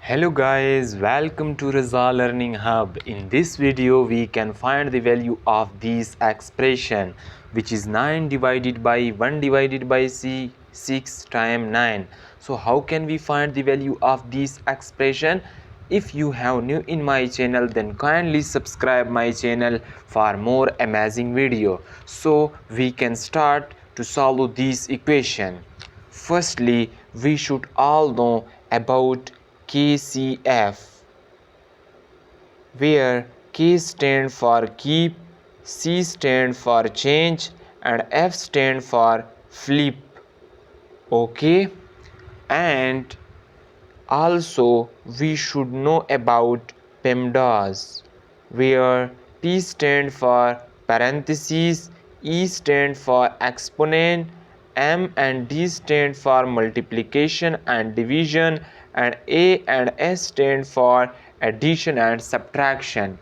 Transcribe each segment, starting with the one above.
Hello guys, welcome to Raza Learning Hub. In this video we can find the value of this expression, which is 9 divided by 1 divided by 6 times 9. So how can we find the value of this expression? If you have new in my channel, then kindly subscribe my channel for more amazing video. So we can start to solve this equation. Firstly, we should all know about KCF, where K stand for keep, C stand for change, and F stand for flip. Okay, and also we should know about PEMDAS, where P stand for parentheses, E stand for exponent, M and D stand for multiplication and division, and A and S stand for addition and subtraction.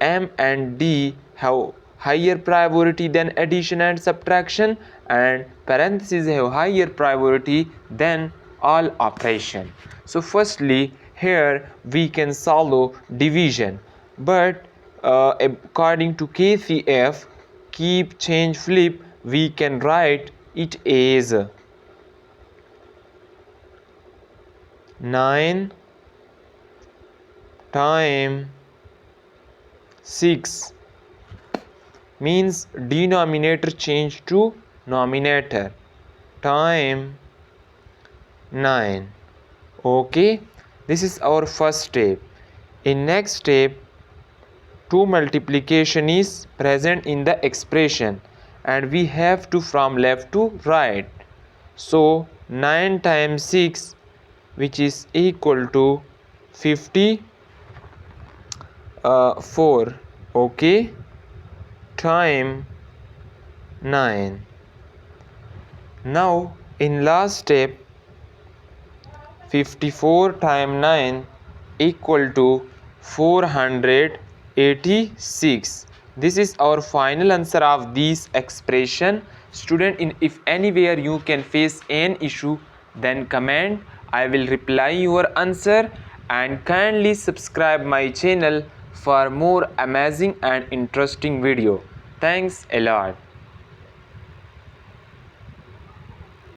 M and D have higher priority than addition and subtraction, and parentheses have higher priority than all operation. So firstly, here we can solve division, but according to KCF, keep, change, flip, we can write it as 9 times 6 means denominator change to numerator time 9. Okay, this is our first step. In next step, 2 multiplication is present in the expression and we have to from left to right. So 9 times 6, which is equal to 54, okay, time 9. Now in last step, 54 times 9 equal to 486. This is our final answer of this expression. Student, if anywhere you can face an issue, then comment. I will reply your answer, and kindly subscribe my channel for more amazing and interesting video. Thanks a lot.